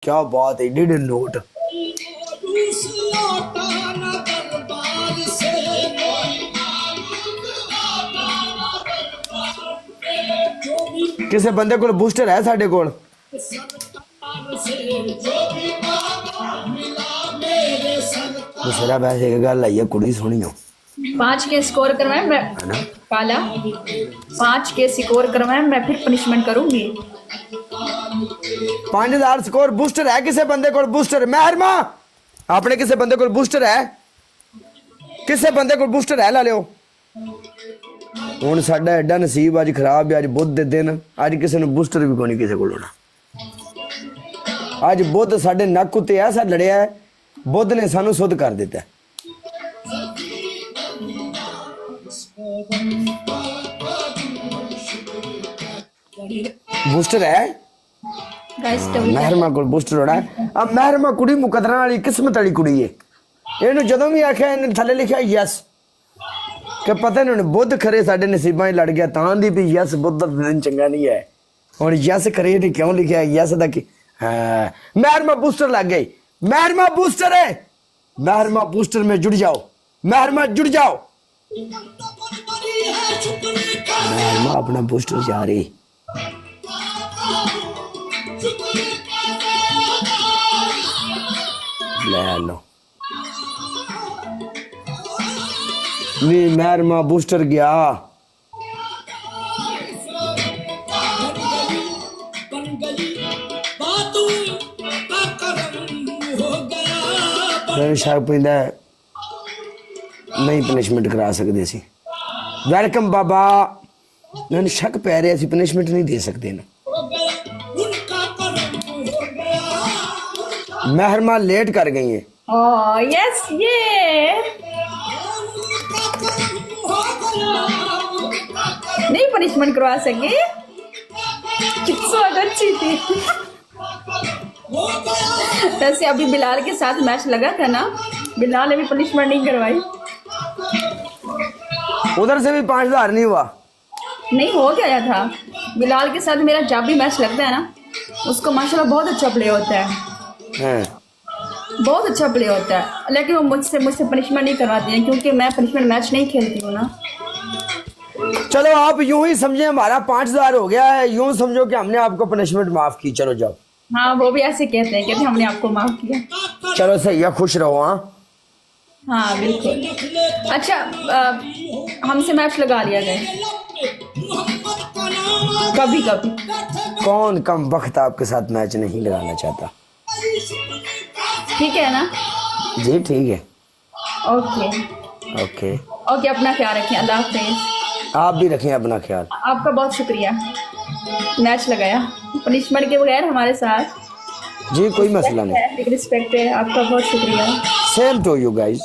क्या बात है, डिड नोट। किसी बंदे को बूस्टर है साडे कोल? दूसरा वैसे एक गल आई है, कुड़ी सोहनी हो। 5 के स्कोर करवाए मैं काला 5 के स्कोर करवाए मैं फिर पनिशमेंट करूंगी। 5000 स्कोर बूस्टर है किसी बंदे को? बूस्टर महरमा अपने किसी बंदे को बूस्टर है? किसी बंदे को बूस्टर है? ला लियो। हुण साडा एडा नसीब अज खराब है, अज बुध दे दिन, अज किसी ने बूस्टर भी कोई नहीं किसी को लोड़ा। अज बुध साडे नक उत्ते ऐसा लड़िया है, बुध ने सानू सुध कर दिता। बूस्टर है गाइस तो महरमा को बूस्टर होना है। अब महरमा कुड़ी मुकदरा वाली किस्मत वाली कुड़ी है। ਇਹਨੂੰ ਜਦੋਂ ਵੀ ਆਖਿਆ ਇਹਨੇ ਥੱਲੇ ਲਿਖਿਆ ਯੈਸ, ਕਿ ਪਤਾ ਨਹੀਂ ਹੁਣ ਬੁੱਧ ਖਰੇ ਸਾਡੇ ਨਸੀਬਾਂ 'ਚ ਲੜ ਗਿਆ ਤਾਂ ਦੀ ਵੀ ਯੈਸ ਬੁੱਧ ਦਾ ਦਿਨ ਚੰਗਾ ਨਹੀਂ ਹੈ। ਹੁਣ ਯੈਸ ਕਰੇ ਨੇ ਕਿਉਂ ਲਿਖਿਆ ਯੈਸ ਦਾ ਕਿ हाँ महरमा बूस्टर लग गई। महरमा बूस्टर है, महरमा बूस्टर में जुड़ जाओ, महरमा जुड़ जाओ। महरमा अपना बूस्टर जा रही। ले लो नी महरमा बूस्टर गया। शक पैदा नहीं पनिशमेंट करा सकते सी। वेलकम बाबा, मैंने शक पै रहा सी पनिशमेंट नहीं दे सकते ना। महरमा लेट कर गई है। ओह यस ये नहीं पनिशमेंट करवा सके। किस्मत अच्छी थी। वैसे अभी बिलाल के साथ मैच लगा था ना, बिलाल ने भी पनिशमेंट नहीं करवाई। उधर से भी 5000 नहीं हुआ। नहीं हो गया था। बिलाल के साथ मेरा जब भी मैच लगता है ना, उसको माशाल्लाह बहुत अच्छा प्ले होता है, बहुत अच्छा प्ले होता है। लेकिन वो मुझसे पनिशमेंट नहीं करवाते हैं क्योंकि मैं पनिशमेंट मैच नहीं खेलती हूँ ना। चलो आप यूं ही समझे हमारा 5000 हो गया है, यूं समझो कि हमने आपको पनिशमेंट माफ की। चलो जाओ। हाँ वो भी ऐसे कहते हैं, कहते हैं हमने आपको माफ किया। चलो सही है, खुश रहो। हाँ बिल्कुल। अच्छा हमसे मैच लगा लिया गया कभी कभी। कौन कम वक्त आपके साथ मैच नहीं लगाना चाहता? ठीक है ना? जी ठीक है। ओके ओके ओके, अपना ख्याल रखें। अल्लाह हाफिज़। आप भी रखें अपना ख्याल। आपका बहुत शुक्रिया, मैच लगाया पनिशमेंट के बगैर हमारे साथ। जी कोई मसला नहीं। रिस्पेक्ट है, आपका बहुत शुक्रिया। Same to you guys.